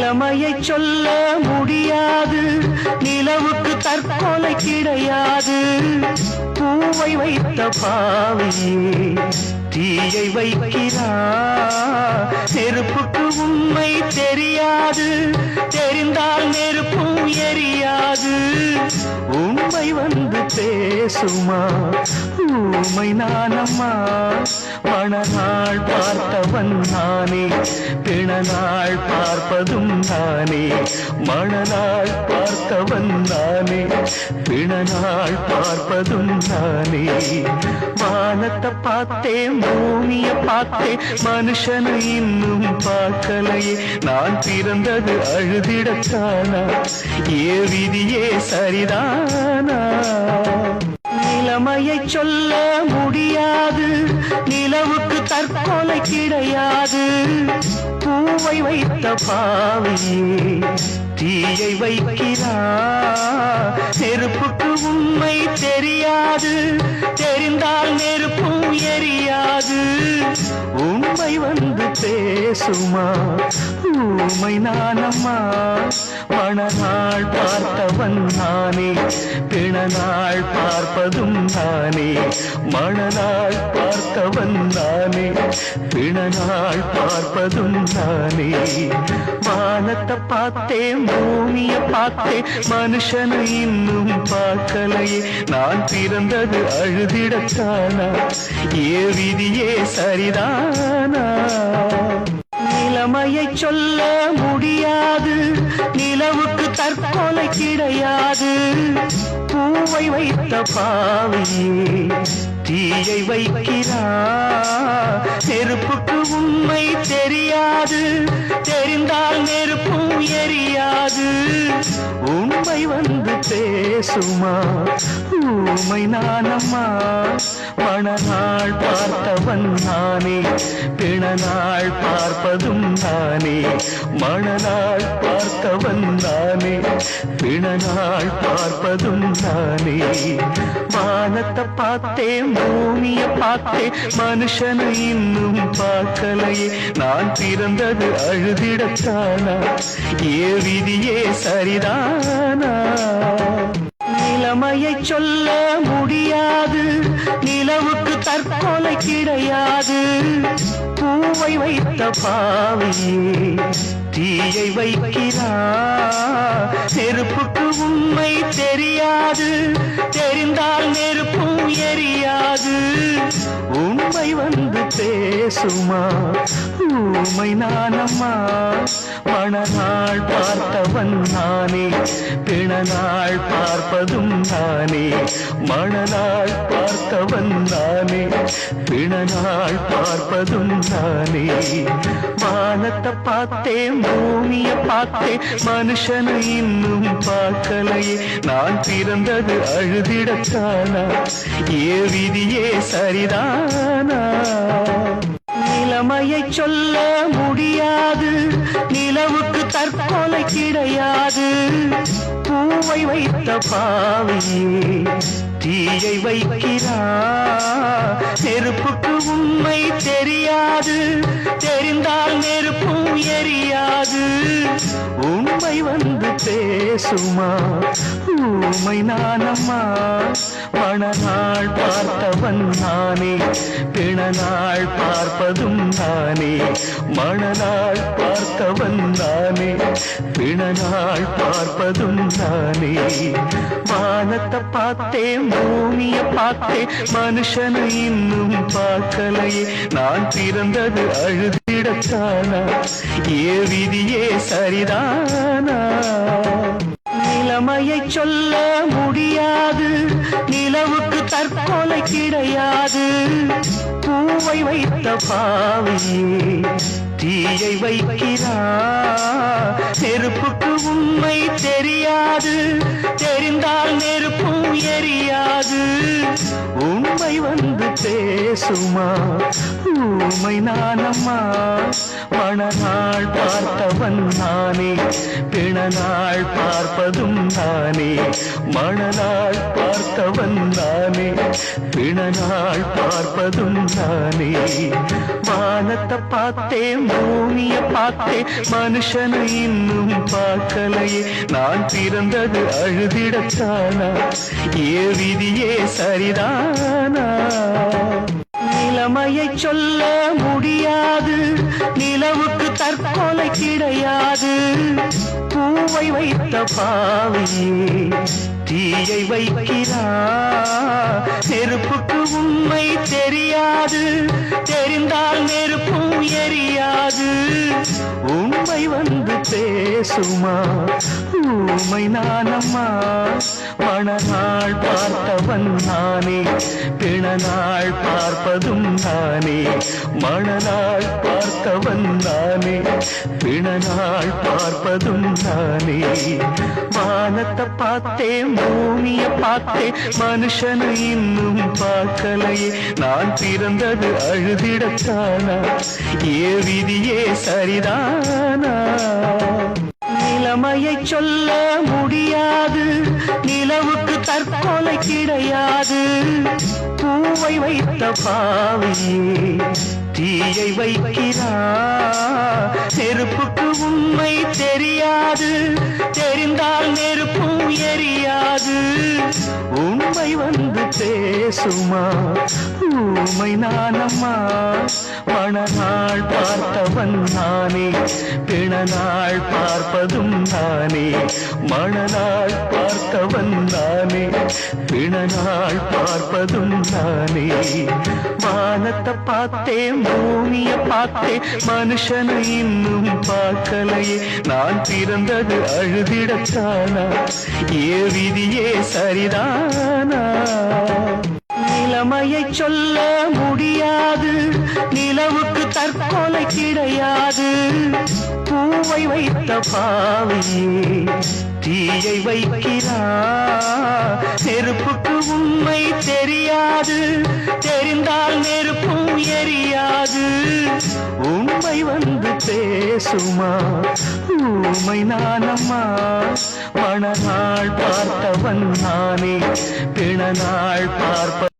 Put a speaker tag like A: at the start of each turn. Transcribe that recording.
A: நிலைமையை சொல்ல முடியாது, நிலவுக்கு தற்கொலை கிடையாது. பூவை வைத்த பாவியே தீயை வைக்கிறார். நெருப்புக்கு உண்மை தெரியாது, தெரிந்தால் நெருப்பும் எரியாது. உண்மை வந்து பேசுமா, ஊமை நானம்மா. மணநாள் பார்த்தவன் நானே, பிணநாள் பார்ப்பதும் நானே. மணநாள் பார்த்தவன் நானே, பிணநாள் பார்ப்பதும் நானே. வானத்தை பார்த்தேன், பூமிய பார்த்தேன், மனுஷனை இன்னும் பார்க்கலையே. நான் பிறந்தது அழுதிடத்தானா, ஏ விதியே சரிதானா? நிலைமையை சொல்ல முடியாது, நிலவுக்கு தற்கொலை கிடையாது. பூவை வைத்த பாவியே தீயை வைக்கிறார். நெருப்புக்கு உண்மை தெரியாது, தெரிந்தால் நெருப்பும் எரியாது. உண்மை வந்து பேசுமா, ஊமை நானம்மா. மணநாள் பார்த்தவன் நானே, பிணநாள் பார்ப்பதும் நானே. மணநாள் பார்த்தவன் நானே, பிணநாள் பார்ப்பதும் நானே. வானத்தை பார்த்தேன், பூமிய பார்த்தேன், மனுஷனை இன்னும் பார்க்கலையே. நான் பிறந்தது அழுதிடத்தானா, ஏ விதியே சரிதானா? நிலைமையை சொல்ல முடியாது, நிலவுக்கு தற்கொலை கிடையாது. பூவை வைத்த பாவியே தீயை வைக்கிறார். நெருப்புக்கு உண்மை தெரியாது, தெரிந்தால் நெருப்பும் எரியாது. உண்மை வந்து பேசுமா, ஊமை நானம்மா. மணநாள் பார்த்தவன் நானே, பிணநாள் பார்ப்பதும் நானே. மணநாள் பார்த்தவன் நானே, பிணநாள் பார்ப்பதும் நானே. வானத்தை பார்த்தேன், பூமிய பார்த்தேன், மனுஷனை இன்னும் பார்க்கலையே. நான் பிறந்தது அழுதிடத்தானா, ஏ விதியே சரிதானா? நிலைமையை சொல்ல முடியாது, நிலவுக்கு தற்கொலை கிடையாது. பூவை வைத்த பாவியே தீயை வைக்கிறார். நெருப்புக்கு உண்மை தெரியாது, தெரிந்தால் நெருப்பும் எரியாது. உண்மை வந்து பேசுமா, ஊமை நானம்மா. மணநாள் பார்த்தவன் நானே, பிணநாள் பார்ப்பதும் நானே. மணநாள் பார்த்தவன் நானே, பிணநாள் பார்ப்பதும் நானே. வானத்தை பார்த்தேன், பூமிய பார்த்தேன், மனுஷனை இன்னும் பார்க்கலையே. நான் பிறந்தது அழுதிடத்தானா, ஏ விதியே சரிதானா? நிலைமையை சொல்ல முடியாது, நிலவுக்கு தற்கொலை கிடையாது. பூவை வைத்த பாவியே தீயை வைக்கிறார். நெருப்புக்கு உண்மை தெரியாது, தெரிந்தால் நெருப்பும் எரியாது. உண்மை வந்து பேசுமா, ஊமை நானம்மா. மணநாள் பார்த்தவன் நானே, பிணநாள் பார்ப்பதும் நானே. மணநாள் பார்த்தவன் நானே, பிணநாள் பார்ப்பதும் நானே. வானத்தை பார்த்தேன், பூமிய பார்த்தேன், மனுஷனை இன்னும் பார்க்கலையே. நான் பிறந்தது அழுதிடத்தானா, ஏ விதியே சரிதானா? நிலைமையை சொல்ல முடியாது, நிலவுக்கு தற்கொலை கிடையாது. பூவை வைத்த பாவியே தீயை வைக்கிறார். நெருப்புக்கு உண்மை தெரியாது, தெரிந்தால் நெருப்பும் எரியாது. உண்மை வந்து பேசுமா, ஊமை நானம்மா. மணநாள் பார்த்தவன் நானே, பிணநாள் பார்ப்பதும் நானே. மணநாள் பார்த்தவன் நானே, பிணநாள் பார்ப்பதும் நானே. வானத்தை பார்த்தேன், பூமிய பார்த்தேன், மனுஷனை இன்னும் பார்க்கலையே. நான் பிறந்தது அழுதிடத்தானா, ஏ விதியே சரிதானா? நிலைமையை சொல்ல முடியாது, நிலவுக்கு தற்கொலை கிடையாது. பூவை வைத்த பாவையே தீயை வைக்கிறா, நெருப்புக்கு உண்மை தெரியாது, தெரிந்தால் நெருப்பும் எரியாது. உண்மை வந்து பேசுமா, ஊமை நானம்மா. மணநாள் பார்த்தவன் நானே, பிணநாள் பார்ப்பதும் நானே. மணநாள் பார்த்தவன் நானே, பிணநாள் பார்ப்பதும் நானே. வானத்தை பார்த்தேன், பூமிய பார்த்தேன், மனுஷனை இன்னும் பார்க்கலையே. நான் பிறந்தது அழுதிடத்தானா, ஏ விதியே சரிதானா? நிலைமையை சொல்ல முடியாது, நிலவுக்கு தற்கொலை கிடையாது. பூவை வைத்த பாவையே தீயை வைக்கிறா, நெருப்புக்கு உண்மை தெரியாது, தெரிந்தால் நெருப்பும் எரியாது. உண்மை வந்து பேசுமா, ஊமை நானம்மா. மணநாள் பார்த்தவன் நானே, பிணநாள் பார்ப்பதும் நானே. மணநாள் பார்த்தவன் நானே, பிணநாள் பார்ப்பதும் நானே. வானத்தை பார்த்தேன், பூமிய பார்த்தேன், மனுஷனை இன்னும் பார்க்கலையே. நான் பிறந்தது அழுதிடத்தானா, ஏ விதியே சரிதானா? நிலைமையை சொல்ல முடியாது, நிலவுக்கு தற்கொலை கிடையாது. பூவை வைத்த பாவையே தீயை வைக்கிறா, நெருப்புக்கு உண்மை தெரியாது, தெரிந்தால் நெருப்பும் எரியாது. உண்மை வந்து பேசுமா, ஊமை நானம்மா. மணநாள் பார்த்தவன் நானே, பிணநாள் பார்ப்ப